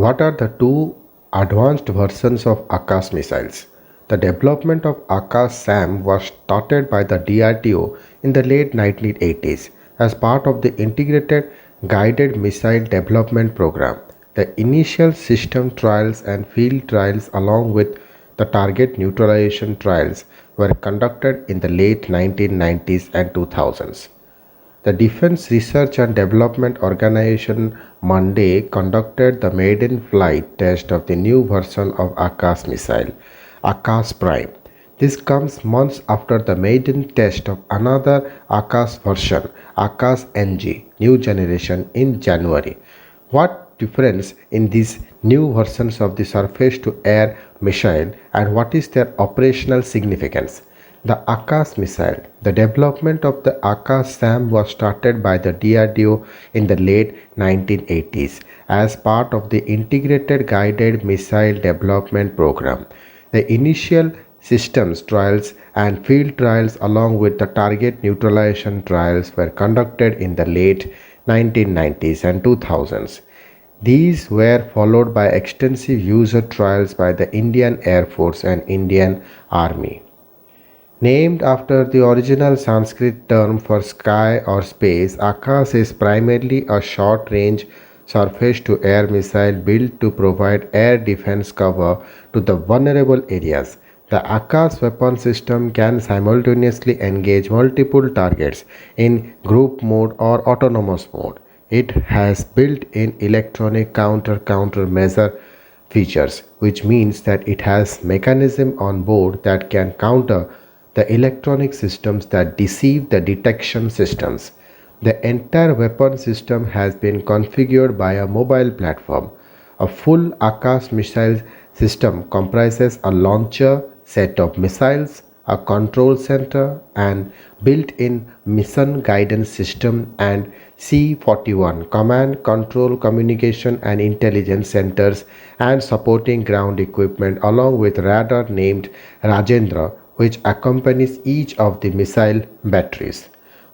What are the two advanced versions of Akash missiles? The development of Akash SAM was started by the DRDO in the late 1980s as part of the Integrated Guided Missile Development Program. The initial system trials and field trials, along with the target neutralization trials, were conducted in the late 1990s and 2000s. The Defense Research and Development Organization Monday conducted the maiden flight test of the new version of Akash missile, Akash Prime. This comes months after the maiden test of another Akash version, Akash NG, new generation, in January. What difference in these new versions of the surface to air missile, and what is their operational significance? The Akash missile. The development of the Akash SAM was started by the DRDO in the late 1980s as part of the Integrated Guided Missile Development Program. The initial systems trials and field trials, along with the target neutralization trials, were conducted in the late 1990s and 2000s. These were followed by extensive user trials by the Indian Air Force and Indian Army. Named after the original Sanskrit term for sky or space, Akash is primarily a short range surface to air missile built to provide air defense cover to the vulnerable areas. The Akash weapon system can simultaneously engage multiple targets in group mode or autonomous mode. It has built-in electronic countermeasure features, which means that it has mechanism on board that can counter the electronic systems that deceive the detection systems. The entire weapon system has been configured by a mobile platform. A full Akash missile system comprises a launcher, set of missiles, a control center, and built-in mission guidance system, and C-41 command, control, communication, and intelligence centers, and supporting ground equipment, along with radar named Rajendra, which accompanies each of the missile batteries.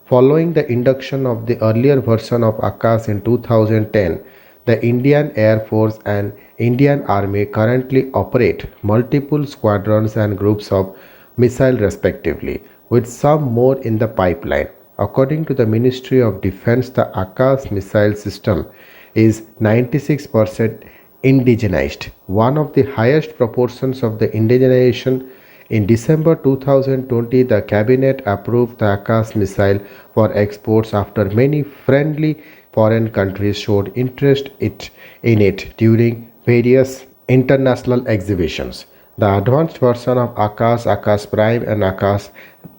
Following the induction of the earlier version of Akash in 2010, the Indian Air Force and Indian Army currently operate multiple squadrons and groups of missiles respectively, with some more in the pipeline. According to the Ministry of Defense, the Akash missile system is 96% indigenized, one of the highest proportions of the indigenization. In December 2020, the cabinet approved the Akash missile for exports after many friendly foreign countries showed interest in it during various international exhibitions. The advanced version of Akash, Akash Prime, and Akash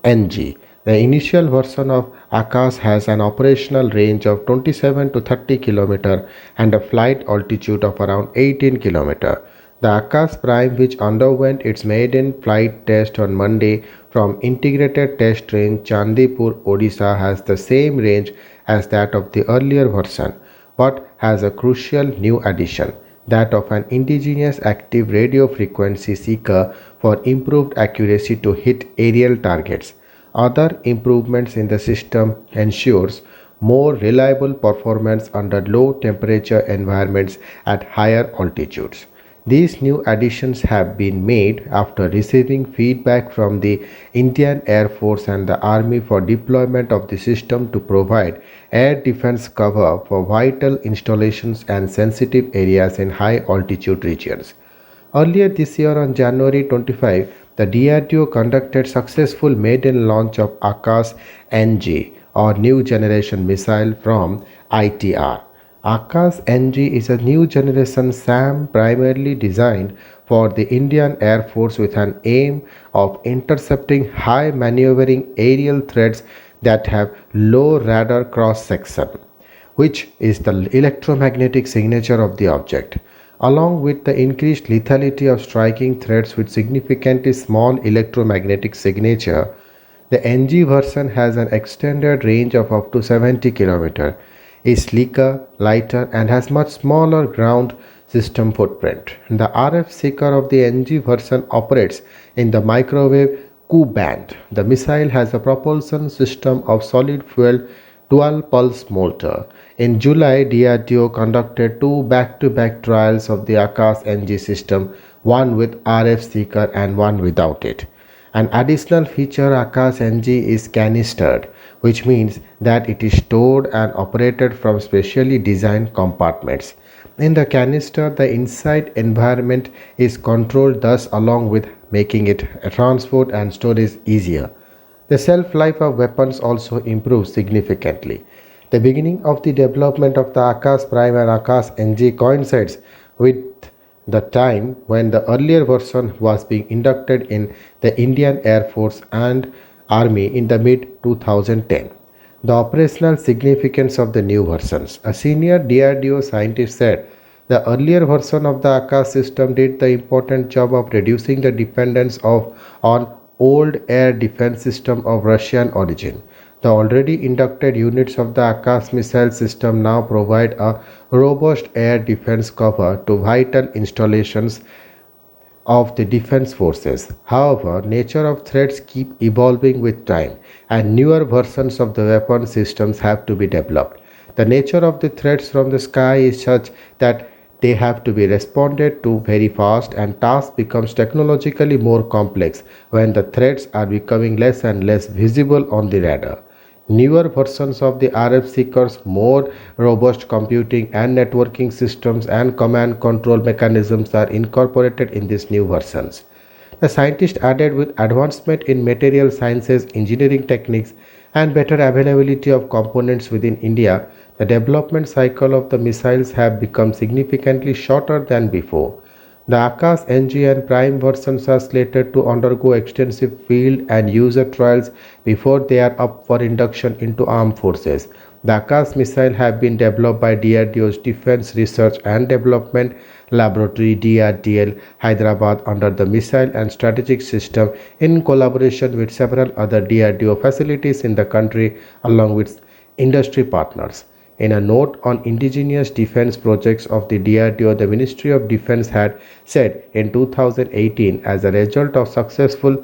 NG. The initial version of Akash has an operational range of 27 to 30 km and a flight altitude of around 18 km. The Akash Prime, which underwent its maiden flight test on Monday from Integrated Test Range Chandipur, Odisha, has the same range as that of the earlier version, but has a crucial new addition, that of an indigenous active radio frequency seeker for improved accuracy to hit aerial targets. Other improvements in the system ensures more reliable performance under low temperature environments at higher altitudes. These new additions have been made after receiving feedback from the Indian Air Force and the Army for deployment of the system to provide air defense cover for vital installations and sensitive areas in high altitude regions. Earlier this year, on January 25, the DRDO conducted successful maiden launch of Akash NG, or New Generation Missile, from ITR. Akash NG is a new generation SAM primarily designed for the Indian Air Force with an aim of intercepting high maneuvering aerial threats that have low radar cross section, which is the electromagnetic signature of the object. Along with the increased lethality of striking threats with significantly small electromagnetic signature, the NG version has an extended range of up to 70 km, is sleeker, lighter, and has much smaller ground system footprint. The RF seeker of the NG version operates in the microwave Ku band. The missile has a propulsion system of solid fuel dual pulse motor. In July, DRDO conducted two back-to-back trials of the Akash NG system, one with RF seeker and one without it. An additional feature Akash NG is canistered, which means that it is stored and operated from specially designed compartments. In the canister, the inside environment is controlled, thus along with making it transport and storage easier. The shelf life of weapons also improves significantly. The beginning of the development of the Akash Prime and Akash NG coincides with the time when the earlier version was being inducted in the Indian Air Force and Army in the mid 2010. The operational significance of the new versions. A senior DRDO scientist said the earlier version of the Akash system did the important job of reducing the dependence on old air defense system of Russian origin. The already inducted units of the Akash missile system now provide a robust air defense cover to vital installations of the defense forces. However, nature of threats keep evolving with time and newer versions of the weapon systems have to be developed. The nature of the threats from the sky is such that they have to be responded to very fast and task becomes technologically more complex when the threats are becoming less and less visible on the radar. Newer versions of the RF seekers, more robust computing and networking systems and command control mechanisms are incorporated in these new versions. The scientists added with advancement in material sciences, engineering techniques, and better availability of components within India, the development cycle of the missiles have become significantly shorter than before. The Akash NG and Prime versions are slated to undergo extensive field and user trials before they are up for induction into armed forces. The Akash missile have been developed by DRDO's Defense Research and Development Laboratory DRDL Hyderabad under the Missile and Strategic System in collaboration with several other DRDO facilities in the country along with industry partners. In a note on indigenous defense projects of the DRDO, the Ministry of Defense had said in 2018 as a result of successful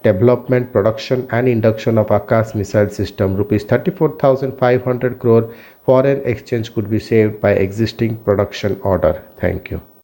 development, production and induction of Akash missile system, rupees 34,500 crore foreign exchange could be saved by existing production order. Thank you.